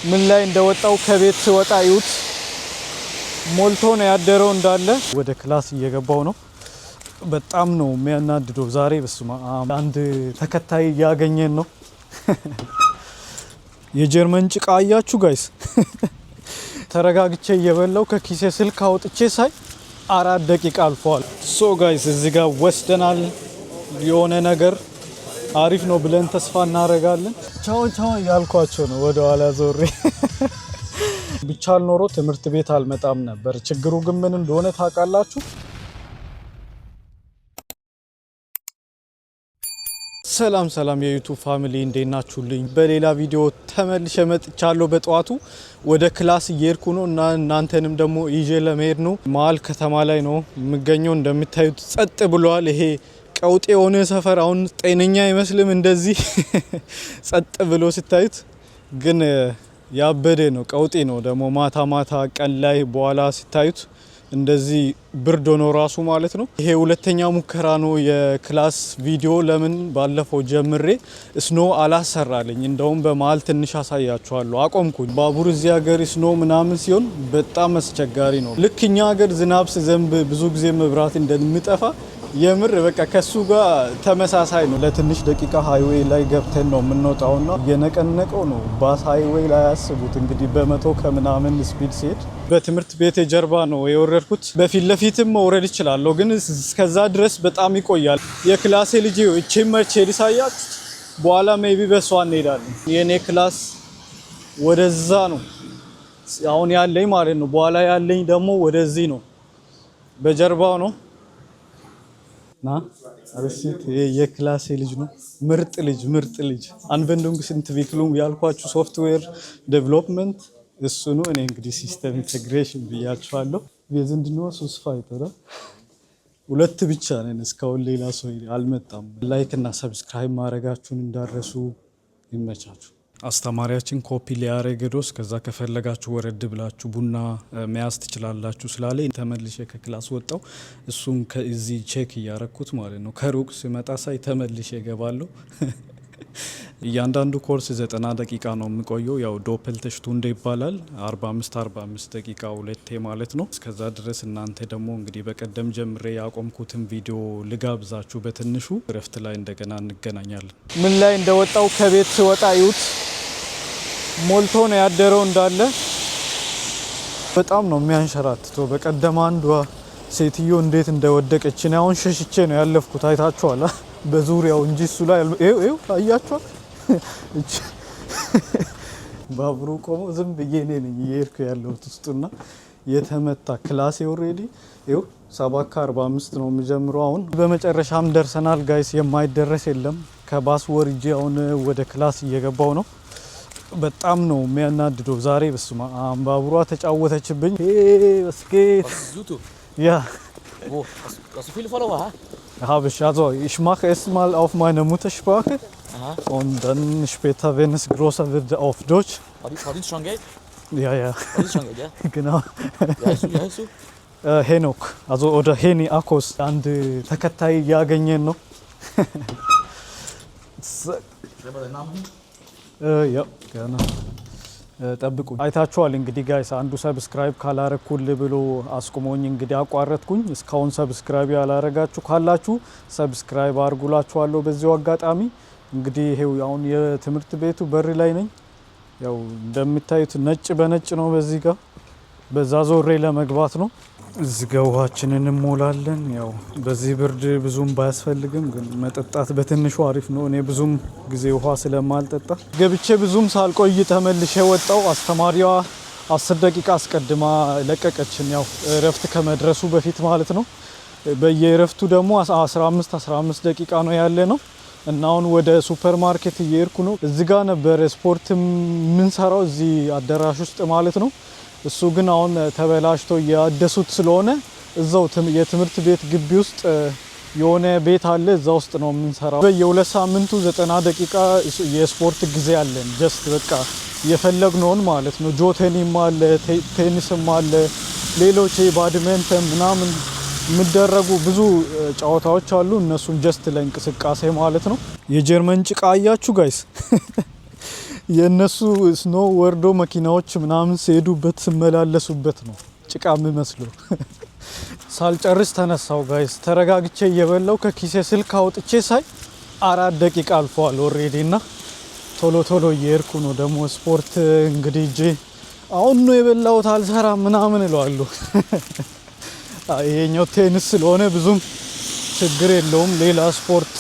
ምን ላይ እንደወጣው ከቤት ሲወጣ ይውት ሞልቶ ነው ያደረው እንዳለ ወደ ክላስ እየገባው ነው። በጣም ነው የሚያናድደው ዛሬ በስማ አንድ ተከታይ ያገኘን ነው። የጀርመን ጭቃ አያችሁ ጋይስ። ተረጋግቼ እየበላው ከኪሴ ስልክ አውጥቼ ሳይ 4 ደቂቃ አልፏል። ሶ ጋይስ እዚህ ጋር ወስደናል። የሆነ ነገር አሪፍ ነው ብለን ተስፋ እናደርጋለን። ቻው ቻው ያልኳቸው ነው ወደ ኋላ ዞሬ። ቢቻል ኖሮ ትምህርት ቤት አልመጣም ነበር። ችግሩ ግን ምን እንደሆነ ታውቃላችሁ? ሰላም ሰላም የዩቲዩብ ፋሚሊ እንዴት ናችሁልኝ? በሌላ ቪዲዮ ተመልሼ መጥቻለሁ። በጠዋቱ ወደ ክላስ እየሄድኩ ነው እና እናንተንም ደግሞ ይዤ ለመሄድ ነው። መሀል ከተማ ላይ ነው የምገኘው። እንደምታዩት ጸጥ ብሏል። ይሄ ቀውጤ የሆነ ሰፈር አሁን ጤነኛ አይመስልም። እንደዚህ ጸጥ ብሎ ሲታዩት ግን ያበደ ነው። ቀውጤ ነው ደግሞ ማታ ማታ ቀን ላይ በኋላ ሲታዩት እንደዚህ ብርድ ሆኖ ራሱ ማለት ነው። ይሄ ሁለተኛ ሙከራ ነው የክላስ ቪዲዮ። ለምን ባለፈው ጀምሬ ስኖ አላሰራልኝ። እንደውም በመሀል ትንሽ አሳያችኋለሁ አቆምኩኝ። ባቡር እዚህ ሀገር ስኖ ምናምን ሲሆን በጣም አስቸጋሪ ነው። ልክ እኛ ሀገር ዝናብ ሲዘንብ ብዙ ጊዜ መብራት እንደሚጠፋ የምር በቃ ከሱ ጋር ተመሳሳይ ነው። ለትንሽ ደቂቃ ሃይዌይ ላይ ገብተን ነው የምንወጣውና የነቀነቀው ነው። ባስ ሃይዌይ ላይ ያስቡት እንግዲህ በመቶ ከምናምን ስፒድ ሲሄድ በትምህርት ቤት ጀርባ ነው የወረድኩት። በፊት ለፊትም መውረድ ይችላለሁ ግን እስከዛ ድረስ በጣም ይቆያል። የክላሴ ልጅ እቺ መርቼዲስ አያት በኋላ ሜቢ በሷ እንሄዳለን። የኔ ክላስ ወደዛ ነው አሁን ያለኝ ማለት ነው። በኋላ ያለኝ ደግሞ ወደዚህ ነው፣ በጀርባው ነው። ና አረሲት የክላሴ ልጅ ነው። ምርጥ ልጅ አንቨንዱንግ ስንት ቪክሉም ያልኳችሁ ሶፍትዌር ዴቨሎፕመንት እሱ ነው። እኔ እንግዲህ ሲስተም ኢንተግሬሽን ብያችኋለሁ። የዝንድነው ሱስፋይተራ ሁለት ብቻ ነን እስካሁን፣ ሌላ ሰው አልመጣም። ላይክ እና ሰብስክራይብ ማድረጋችሁን እንዳረሱ። ይመቻችሁ። አስተማሪያችን ኮፒ ሊያረግ ዶስ ከዛ ከፈለጋችሁ ወረድ ብላችሁ ቡና መያዝ ትችላላችሁ ስላለ ተመልሼ ከክላስ ወጣው። እሱን ከዚህ ቼክ እያረኩት ማለት ነው። ከሩቅ ሲመጣ ሳይ ተመልሼ እገባለሁ። እያንዳንዱ ኮርስ 90 ደቂቃ ነው የሚቆየው። ያው ዶፕልተሽ ቱንደ ይባላል። 45 ደቂቃ ሁለቴ ማለት ነው። እስከዛ ድረስ እናንተ ደግሞ እንግዲህ በቀደም ጀምሬ ያቆምኩትን ቪዲዮ ልጋብዛችሁ በትንሹ። እረፍት ላይ እንደገና እንገናኛለን። ምን ላይ እንደወጣው ከቤት ሲወጣ ይውት ሞልቶ ነው ያደረው እንዳለ። በጣም ነው የሚያንሸራትተው። በቀደም አንዷ ሴትዮ እንዴት እንደወደቀች ነው አሁን ሸሽቼ ነው ያለፍኩት። አይታችኋል በዙሪያው እንጂ እሱ ላይ ይው አያችኋል። ባቡሩ ቆሞ ዝም ብዬ ነኝ እየሄድኩ ያለሁት ውስጡና የተመታ ክላሴ ኦሬዲ ይው 7:45 ነው የሚጀምረው። አሁን በመጨረሻም ደርሰናል ጋይስ። የማይደረስ የለም። ከባስ ወርጄ አሁን ወደ ክላስ እየገባው ነው። በጣም ነው የሚያናድደው ዛሬ በስማ ባቡሯ ተጫወተችብኝ። በስኬት ያ Hast du viele Follower, ha? Habe ich. Also ich mache erstmal auf meine Muttersprache. Aha. Und dann später, wenn es größer wird, auf Deutsch. Verdienst schon Geld? Ja. Verdienst schon Geld, ja? Genau. Wie heißt du? Henok, also oder Heni Akos. አንድ ተከታይ ያገኘን ነው። Schreib mal deinen Namen. Ja, gerne. ጠብቁ። አይታችኋል እንግዲህ ጋይስ፣ አንዱ ሰብስክራይብ ካላረኩል ብሎ አስቆሞኝ እንግዲህ አቋረጥኩኝ። እስካሁን ሰብስክራይብ ያላረጋችሁ ካላችሁ ሰብስክራይብ አርጉላችኋለሁ። በዚሁ አጋጣሚ እንግዲህ ይሄው አሁን የትምህርት ቤቱ በር ላይ ነኝ። ያው እንደምታዩት ነጭ በነጭ ነው። በዚህ ጋር በዛ ዞሬ ለመግባት ነው። እዚህ ጋር ውሃችንን እንሞላለን። ያው በዚህ ብርድ ብዙም ባያስፈልግም ግን መጠጣት በትንሹ አሪፍ ነው። እኔ ብዙም ጊዜ ውሃ ስለማልጠጣ ገብቼ ብዙም ሳልቆይ ተመልሼ ወጣው። አስተማሪዋ 10 ደቂቃ አስቀድማ ለቀቀችን። ያው እረፍት ከመድረሱ በፊት ማለት ነው። በየእረፍቱ ደግሞ 15 ደቂቃ ነው ያለ ነው እና አሁን ወደ ሱፐር ማርኬት እየሄድኩ ነው። እዚህ ጋር ነበር ስፖርት የምንሰራው እዚህ አዳራሽ ውስጥ ማለት ነው። እሱ ግን አሁን ተበላሽቶ ያደሱት ስለሆነ እዛው የትምህርት ቤት ግቢ ውስጥ የሆነ ቤት አለ። እዛ ውስጥ ነው የምንሰራው። በየ2 ሳምንቱ 90 ደቂቃ የስፖርት ጊዜ አለን። ጀስት በቃ የፈለግነውን ማለት ነው። ጆቴኒም አለ፣ ቴኒስም አለ፣ ሌሎች ባድሚንተን ምናምን የሚደረጉ ብዙ ጨዋታዎች አሉ። እነሱም ጀስት ለእንቅስቃሴ ማለት ነው። የጀርመን ጭቃ አያችሁ ጋይስ። የነሱ ስኖ ወርዶ መኪናዎች ምናምን ሲሄዱበት ሲመላለሱበት ነው ጭቃ የሚመስለው። ሳልጨርስ ተነሳው ጋይስ። ተረጋግቼ እየበላው ከኪሴ ስልክ አውጥቼ ሳይ 4 ደቂቃ አልፈዋል ኦሬዲ እና ቶሎ ቶሎ እየሄድኩ ነው። ደግሞ ስፖርት እንግዲህ እጄ አሁን ነው የበላሁት አልሰራም ምናምን እለዋለሁ። ይሄኛው ቴኒስ ስለሆነ ብዙም ችግር የለውም። ሌላ ስፖርት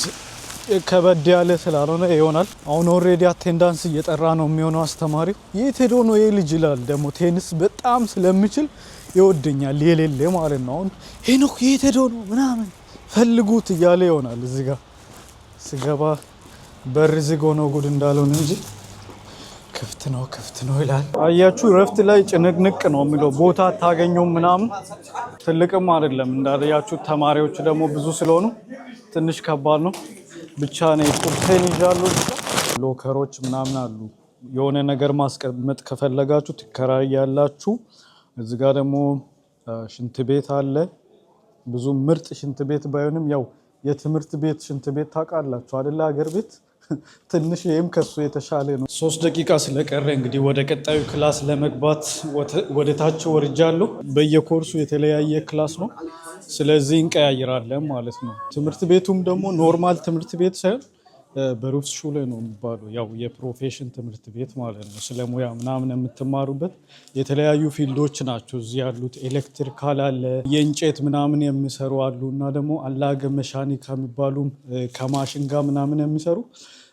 ከበድ ያለ ስላልሆነ ይሆናል። አሁን ኦሬዲ አቴንዳንስ እየጠራ ነው የሚሆነው አስተማሪው። የት ሄዶ ነው ይሄ ልጅ ይላል። ደግሞ ቴኒስ በጣም ስለምችል ይወደኛል የሌለ ማለት ነው። አሁን ሄኖክ የት ሄዶ ነው ምናምን ፈልጉት እያለ ይሆናል። እዚህ ጋር ስገባ በር ዝግ ሆኖ ጉድ እንዳልሆነ እንጂ ክፍት ነው ይላል። አያችሁ ረፍት ላይ ጭንቅንቅ ነው የሚለው ቦታ አታገኘውም ምናምን። ትልቅም አይደለም እንዳያችሁ። ተማሪዎች ደግሞ ብዙ ስለሆኑ ትንሽ ከባድ ነው። ብቻ ነው ቁርሴን ይዣለሁ። ሎከሮች ምናምን አሉ። የሆነ ነገር ማስቀመጥ ከፈለጋችሁ ትከራያላችሁ። እዚህ ጋር ደግሞ ሽንት ቤት አለ። ብዙ ምርጥ ሽንት ቤት ባይሆንም ያው የትምህርት ቤት ሽንት ቤት ታውቃላችሁ አይደለ? ሀገር ቤት ትንሽ ይሄም ከሱ የተሻለ ነው። 3 ደቂቃ ስለቀረ እንግዲህ ወደ ቀጣዩ ክላስ ለመግባት ወደ ታች ወርጃለሁ። በየኮርሱ የተለያየ ክላስ ነው። ስለዚህ እንቀያይራለን ማለት ነው። ትምህርት ቤቱም ደግሞ ኖርማል ትምህርት ቤት ሳይሆን በሩፍስ ሹለ ነው የሚባለው። ያው የፕሮፌሽን ትምህርት ቤት ማለት ነው። ስለ ሙያ ምናምን የምትማሩበት የተለያዩ ፊልዶች ናቸው እዚህ ያሉት። ኤሌክትሪካል አለ፣ የእንጨት ምናምን የሚሰሩ አሉ እና ደግሞ አላገ መሻኒካ የሚባሉ ከማሽን ጋር ምናምን የሚሰሩ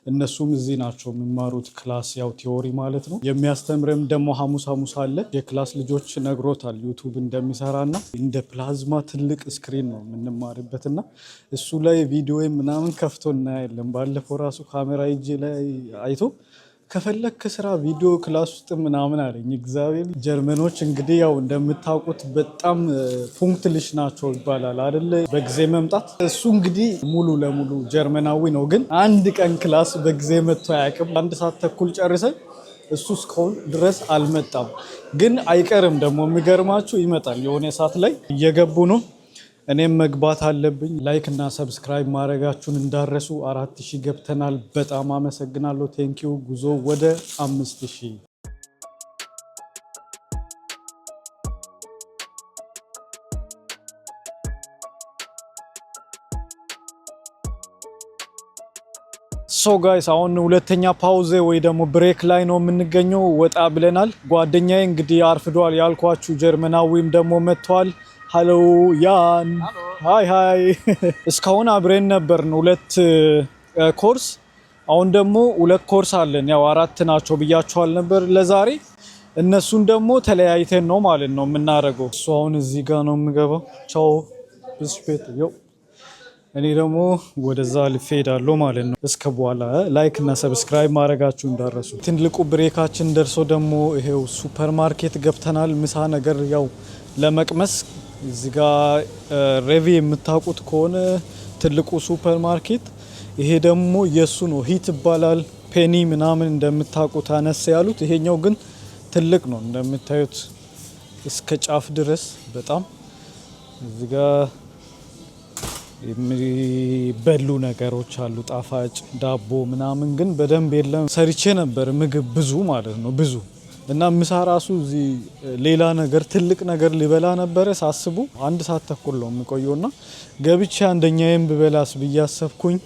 እነሱም እዚህ ናቸው የሚማሩት። ክላስ ያው ቲዮሪ ማለት ነው። የሚያስተምርም ደግሞ ሐሙስ አለ። የክላስ ልጆች ነግሮታል ዩቱብ እንደሚሰራና እንደ ፕላዝማ ትልቅ ስክሪን ነው የምንማርበትና እሱ ላይ ቪዲዮ ምናምን ከፍቶ እናያለን። ባለፈው ራሱ ካሜራ እጄ ላይ አይቶ ከፈለክ ስራ ቪዲዮ ክላስ ውስጥ ምናምን አለኝ። እግዚአብሔር ጀርመኖች እንግዲህ ያው እንደምታውቁት በጣም ፑንክትልሽ ናቸው ይባላል አይደለ? በጊዜ መምጣት። እሱ እንግዲህ ሙሉ ለሙሉ ጀርመናዊ ነው፣ ግን አንድ ቀን ክላስ በጊዜ መጥቶ አያውቅም። 1 ሰዓት ተኩል ጨርሰን እሱ እስካሁን ድረስ አልመጣም። ግን አይቀርም ደግሞ የሚገርማችሁ ይመጣል። የሆነ ሰዓት ላይ እየገቡ ነው። እኔም መግባት አለብኝ። ላይክ እና ሰብስክራይብ ማድረጋችሁን እንዳረሱ። 4000 ገብተናል። በጣም አመሰግናለሁ። ቴንኪዩ። ጉዞ ወደ 5000። ሶ ጋይስ አሁን ሁለተኛ ፓውዜ ወይ ደግሞ ብሬክ ላይ ነው የምንገኘው። ወጣ ብለናል። ጓደኛዬ እንግዲህ አርፍዷል ያልኳችሁ ጀርመናዊም ደግሞ መጥቷል። ሃሎ ያን፣ ሃይ እስካሁን አብረን ነበርን 2 ኮርስ። አሁን ደግሞ 2 ኮርስ አለን። ያው 4 ናቸው ብያችኋል ነበር ለዛሬ። እነሱን ደግሞ ተለያይተን ነው ማለት ነው የምናደርገው። እሱ አሁን እዚህ ጋር ነው የምገባው። ቻው ብስፔት ዮ። እኔ ደግሞ ወደዛ ልፌ ሄዳለሁ ማለት ነው። እስከ በኋላ ላይክ እና ሰብስክራይብ ማድረጋችሁ እንዳረሱ። ትልቁ ብሬካችን ደርሶ ደግሞ ይሄው ሱፐር ማርኬት ገብተናል። ምሳ ነገር ያው ለመቅመስ እዚህ ጋር ሬቪ የምታውቁት ከሆነ ትልቁ ሱፐር ማርኬት ይሄ ደግሞ የሱ ነው። ሂት ይባላል። ፔኒ ምናምን እንደምታውቁት አነስ ያሉት፣ ይሄኛው ግን ትልቅ ነው እንደምታዩት እስከ ጫፍ ድረስ በጣም። እዚህ ጋር የሚበሉ ነገሮች አሉ፣ ጣፋጭ ዳቦ ምናምን ግን በደንብ የለም። ሰርቼ ነበር ምግብ ብዙ ማለት ነው ብዙ እና ምሳ ራሱ እዚህ ሌላ ነገር ትልቅ ነገር ሊበላ ነበረ ሳስቡ 1 ሰዓት ተኩል ነው የሚቆየውና ገብቼ አንደኛዬን ብበላስ ብዬ አሰብኩኝ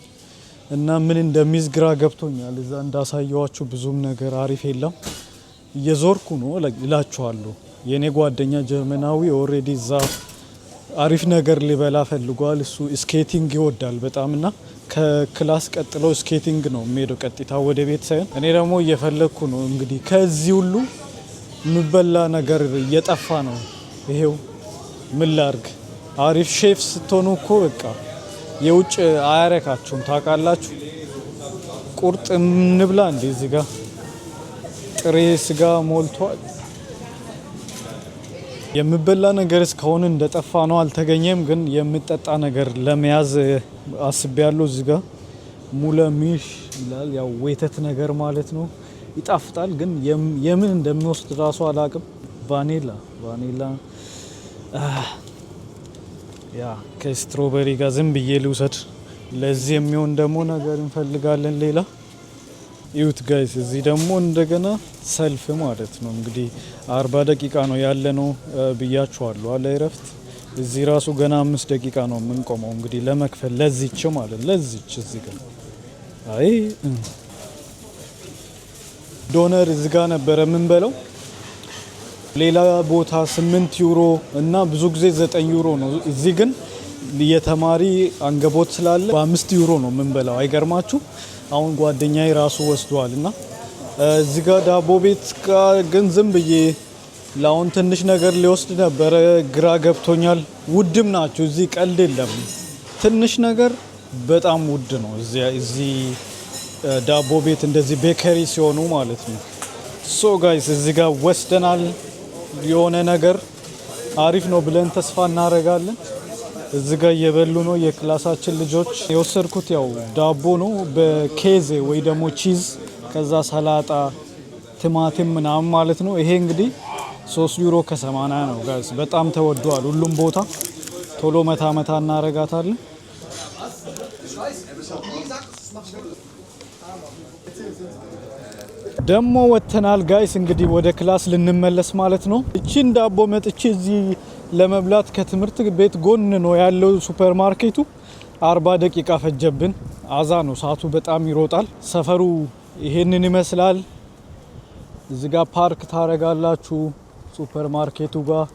እና ምን እንደሚይዝ ግራ ገብቶኛል። እዛ እንዳሳየዋችሁ ብዙም ነገር አሪፍ የለም። እየዞርኩ ነው እላችኋለሁ። የኔ ጓደኛ ጀርመናዊ ኦሬዲ እዛ አሪፍ ነገር ሊበላ ፈልጓል። እሱ ስኬቲንግ ይወዳል በጣም እና ከክላስ ቀጥሎ ስኬቲንግ ነው የሚሄደው ቀጥታ ወደ ቤት ሳይሆን። እኔ ደግሞ እየፈለግኩ ነው እንግዲህ ከዚህ ሁሉ የሚበላ ነገር እየጠፋ ነው። ይሄው ምን ላርግ። አሪፍ ሼፍ ስትሆኑ እኮ በቃ የውጭ አያረካችሁም ታውቃላችሁ። ቁርጥ እንብላ እንዴ? እዚህ ጋር ጥሬ ስጋ ሞልቷል። የሚበላ ነገር እስካሁን እንደጠፋ ነው፣ አልተገኘም። ግን የሚጠጣ ነገር ለመያዝ አስቤያለሁ። እዚህ ጋር ሙለ ሚሽ ይላል፣ ያው ወተት ነገር ማለት ነው። ይጣፍጣል፣ ግን የምን እንደሚወስድ ራሱ አላውቅም። ቫኒላ ያ ከስትሮበሪ ጋር ዝም ብዬ ልውሰድ። ለዚህ የሚሆን ደግሞ ነገር እንፈልጋለን ሌላ። ዩት ጋይስ እዚህ ደግሞ እንደገና ሰልፍ ማለት ነው እንግዲህ 40 ደቂቃ ነው ያለ ነው ብያችኋለሁ አለ እረፍት እዚህ ራሱ ገና 5 ደቂቃ ነው የምንቆመው እንግዲህ ለመክፈል ለዚች ማለት ለዚች እዚህ ጋር አይ ዶነር እዚህ ጋር ነበር የምንበለው ሌላ ቦታ 8 ዩሮ እና ብዙ ጊዜ 9 ዩሮ ነው እዚህ ግን የተማሪ አንገቦት ስላለ በ5 ዩሮ ነው የምንበላው አይገርማችሁ አሁን ጓደኛዬ ራሱ ወስዷልና እዚህ ጋር ዳቦ ቤት ጋር ግን ዝም ብዬ ላውን ትንሽ ነገር ሊወስድ ነበር ግራ ገብቶኛል ውድም ናቸው እዚህ ቀልድ የለም ትንሽ ነገር በጣም ውድ ነው እዚህ ዳቦ ቤት እንደዚህ ቤከሪ ሲሆኑ ማለት ነው ሶ ጋይስ እዚህ ጋር ወስደናል የሆነ ነገር አሪፍ ነው ብለን ተስፋ እናደርጋለን እዚህ ጋር እየበሉ ነው የክላሳችን ልጆች የወሰድኩት ያው ዳቦ ነው በኬዝ ወይ ደግሞ ቺዝ ከዛ ሰላጣ ቲማቲም ምናምን ማለት ነው ይሄ እንግዲህ 3 ዩሮ ከ80 ነው ጋይስ በጣም ተወዷል ሁሉም ቦታ ቶሎ መታ እናረጋታለን ደሞ ወተናል ጋይስ እንግዲህ ወደ ክላስ ልንመለስ ማለት ነው እቺን ዳቦ መጥቼ እዚህ ለመብላት ከትምህርት ቤት ጎን ነው ያለው ሱፐርማርኬቱ 40 ደቂቃ ፈጀብን አዛ ነው ሰዓቱ በጣም ይሮጣል ሰፈሩ ይሄንን ይመስላል እዚህ ጋር ፓርክ ታረጋላችሁ ሱፐርማርኬቱ ጋር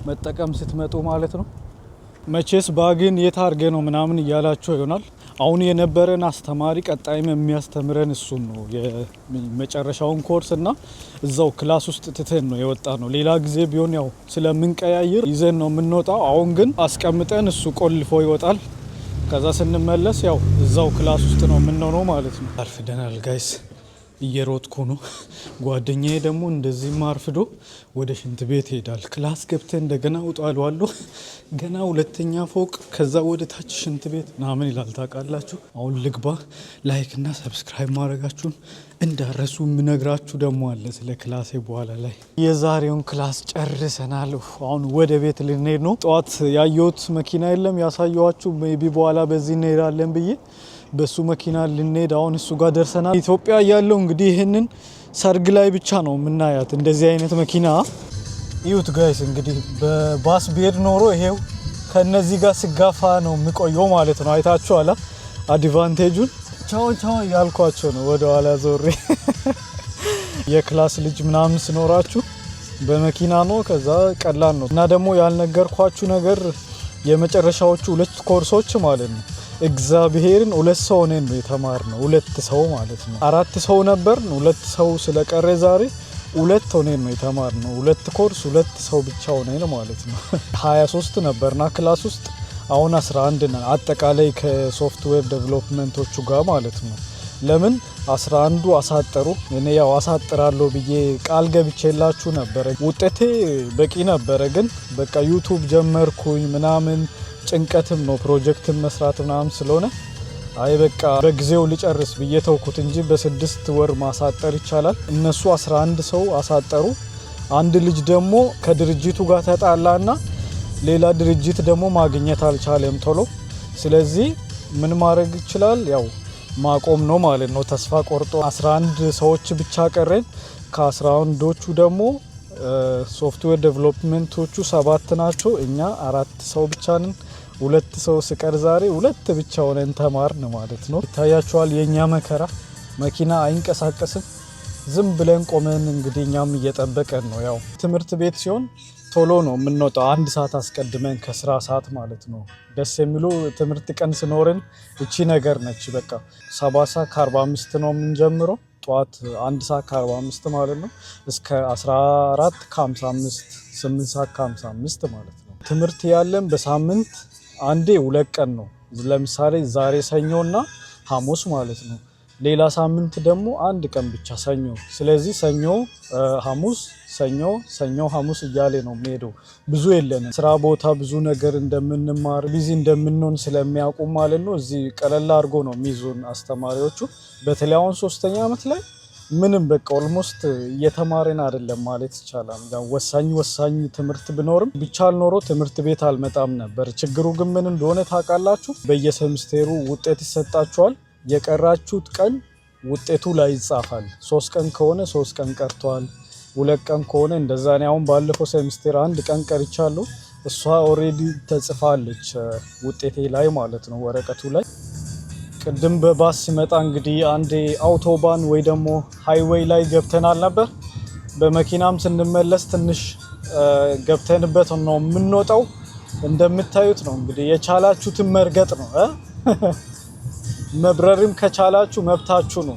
መጠቀም ስትመጡ ማለት ነው መቼስ ባግን የታርገ ነው ምናምን እያላችሁ ይሆናል አሁን የነበረን አስተማሪ ቀጣይም የሚያስተምረን እሱ ነው የመጨረሻውን ኮርስ እና እዛው ክላስ ውስጥ ትተን ነው የወጣ ነው ሌላ ጊዜ ቢሆን ያው ስለምንቀያየር ይዘን ነው የምንወጣው አሁን ግን አስቀምጠን እሱ ቆልፎ ይወጣል ከዛ ስንመለስ ያው እዛው ክላስ ውስጥ ነው የምንሆነው ማለት ነው አርፍደናል ጋይስ እየሮጥኩ ነው ጓደኛዬ ደግሞ እንደዚህ ማርፍዶ ወደ ሽንት ቤት ሄዳል ክላስ ገብተን እንደገና ወጣለዋለሁ ገና ሁለተኛ ፎቅ ከዛ ወደ ታች ሽንት ቤት ናምን ይላል ታውቃላችሁ አሁን ልግባ ላይክ እና ሰብስክራይብ ማድረጋችሁን እንዳረሱ ምነግራችሁ ደግሞ አለ ስለ ክላሴ በኋላ ላይ የዛሬውን ክላስ ጨርሰናል አሁን ወደ ቤት ልንሄድ ነው ጧት ያየሁት መኪና የለም ያሳየዋችሁ ሜቢ በኋላ በዚህ እንሄዳለን ብዬ በሱ መኪና ልንሄድ አሁን እሱ ጋር ደርሰናል ኢትዮጵያ ያለው እንግዲህ ይሄንን ሰርግ ላይ ብቻ ነው የምናያት እንደዚህ አይነት መኪና ዩት ጋይስ እንግዲህ በባስ ቢሄድ ኖሮ ይሄው ከነዚህ ጋር ስጋፋ ነው የሚቆየው ማለት ነው አይታችኋል አድቫንቴጁን ቻው ያልኳቸው ነው ወደ ኋላ ዞሬ የክላስ ልጅ ምናምን ስኖራችሁ በመኪና ነው ከዛ ቀላል ነው እና ደግሞ ያልነገርኳችሁ ነገር የመጨረሻዎቹ 2 ኮርሶች ማለት ነው እግዚአብሔርን 2 ሰው ነን የተማርነው 2 ሰው ማለት ነው 4 ሰው ነበር 2 ሰው ስለቀረ ዛሬ 2 ሆነን ነው የተማርነው 2 ኮርስ 2 ሰው ብቻ ሆነን ማለት ነው 23 ነበርና ክላስ ውስጥ አሁን 11 ነን አጠቃላይ ከሶፍትዌር ዴቨሎፕመንቶቹ ጋር ማለት ነው ለምን 11ዱ አሳጠሩ እኔ ያው አሳጥራለሁ ብዬ ቃል ገብቼላችሁ ነበር ውጤቴ በቂ ነበር ግን በቃ ዩቲዩብ ጀመርኩኝ ምናምን ጭንቀትም ነው ፕሮጀክትን መስራት ምናምን ስለሆነ አይ በቃ በጊዜው ልጨርስ ብዬ ተውኩት እንጂ በ6 ወር ማሳጠር ይቻላል እነሱ 11 ሰው አሳጠሩ አንድ ልጅ ደግሞ ከድርጅቱ ጋር ተጣላና ሌላ ድርጅት ደግሞ ማግኘት አልቻለም ቶሎ ስለዚህ ምን ማድረግ ይችላል ያው ማቆም ነው ማለት ነው ተስፋ ቆርጦ 11 ሰዎች ብቻ ቀረን ከ11ዶቹ ደግሞ ሶፍትዌር ዴቨሎፕመንቶቹ 7 ናቸው እኛ 4 ሰው ብቻ ነን 2 ሰው ስቀር ዛሬ 2 ብቻ ሆነን ተማርን ማለት ነው ይታያችኋል የኛ መከራ መኪና አይንቀሳቀስም ዝም ብለን ቆመን እንግዲህ እኛም እየጠበቀን ነው ያው ትምህርት ቤት ሲሆን ቶሎ ነው የምንወጣው 1 ሰዓት አስቀድመን ከስራ ሰዓት ማለት ነው ደስ የሚሉ ትምህርት ቀን ስኖርን እቺ ነገር ነች በቃ 7:45 ነው የምንጀምረው ጧት 1:45 ማለት ነው እስከ 14:55 8:55 ማለት ነው ትምህርት ያለን በሳምንት አንዴ 2 ቀን ነው ለምሳሌ ዛሬ ሰኞና ሐሙስ ማለት ነው ሌላ ሳምንት ደግሞ 1 ቀን ብቻ ሰኞ ስለዚህ ሰኞ ሐሙስ እያለ ነው የሚሄደው ብዙ የለንም ስራ ቦታ ብዙ ነገር እንደምንማር ቢዚ እንደምንሆን ስለሚያውቁ ማለት ነው እዚህ ቀለል አድርጎ ነው የሚይዙን አስተማሪዎቹ በተለይ አሁን 3ኛ ዓመት ላይ ምንም በቃ ኦልሞስት እየተማረን አይደለም ማለት ይቻላል ወሳኝ ትምህርት ቢኖርም ቢቻል ኖሮ ትምህርት ቤት አልመጣም ነበር ችግሩ ግን ምን እንደሆነ ታውቃላችሁ በየሴምስተሩ ውጤት ይሰጣችኋል የቀራችሁት ቀን ውጤቱ ላይ ይጻፋል። 3 ቀን ከሆነ 3 ቀን ቀርቷል፣ 2 ቀን ከሆነ እንደዛ ነው። አሁን ባለፈው ሴሚስተር 1 ቀን ቀርቻለሁ። እሷ ኦሬዲ ተጽፋለች ውጤቴ ላይ ማለት ነው ወረቀቱ ላይ። ቅድም በባስ ሲመጣ እንግዲህ አንዴ አውቶባን ወይ ደግሞ ሃይዌይ ላይ ገብተናል ነበር። በመኪናም ስንመለስ ትንሽ ገብተንበት ነው የምንወጣው። እንደምታዩት ነው እንግዲህ የቻላችሁትን መርገጥ ነው። መብረርም ከቻላችሁ መብታችሁ ነው።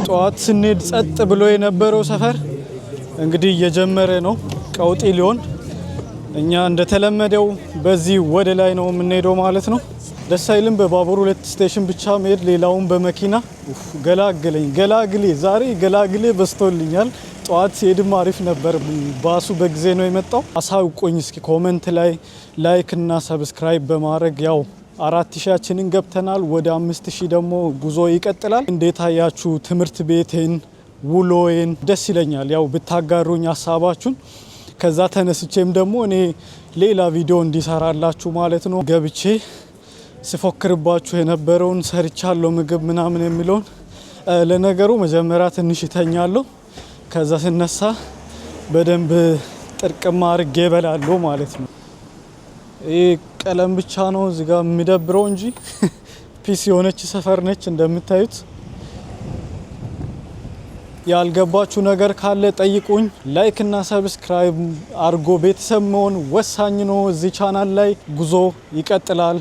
ጠዋት ስንሄድ ጸጥ ብሎ የነበረው ሰፈር እንግዲህ እየጀመረ ነው ቀውጢ ሊሆን። እኛ እንደተለመደው በዚህ ወደ ላይ ነው የምንሄደው ማለት ነው። ደስ አይልም በባቡር 2 ስቴሽን ብቻ መሄድ፣ ሌላውን በመኪና ገላግሌ ዛሬ ገላግሌ በስቶልኛል። ጠዋት ሲሄድም አሪፍ ነበር፣ ባሱ በጊዜ ነው የመጣው። አሳውቁኝ እስኪ ኮመንት ላይ ላይክ እና ሰብስክራይብ በማድረግ ያው 4000ችንን ገብተናል። ወደ 5000 ደግሞ ጉዞ ይቀጥላል። እንዴት አያችሁ ትምህርት ቤቴን ውሎዬን? ደስ ይለኛል ያው ብታጋሩኝ ሀሳባችሁን። ከዛ ተነስቼም ደግሞ እኔ ሌላ ቪዲዮ እንዲሰራላችሁ ማለት ነው ገብቼ ስፎክርባችሁ የነበረውን ሰርቻለሁ ምግብ ምናምን የሚለውን። ለነገሩ መጀመሪያ ትንሽ ይተኛለሁ፣ ከዛ ስነሳ በደንብ ጥርቅም አድርጌ እበላለሁ ማለት ነው። ይህ ቀለም ብቻ ነው እዚህ ጋር የሚደብረው እንጂ ፒስ የሆነች ሰፈር ነች እንደምታዩት። ያልገባችሁ ነገር ካለ ጠይቁኝ። ላይክ እና ሰብስክራይብ አድርጎ ቤተሰብ መሆን ወሳኝ ነው። እዚህ ቻናል ላይ ጉዞ ይቀጥላል።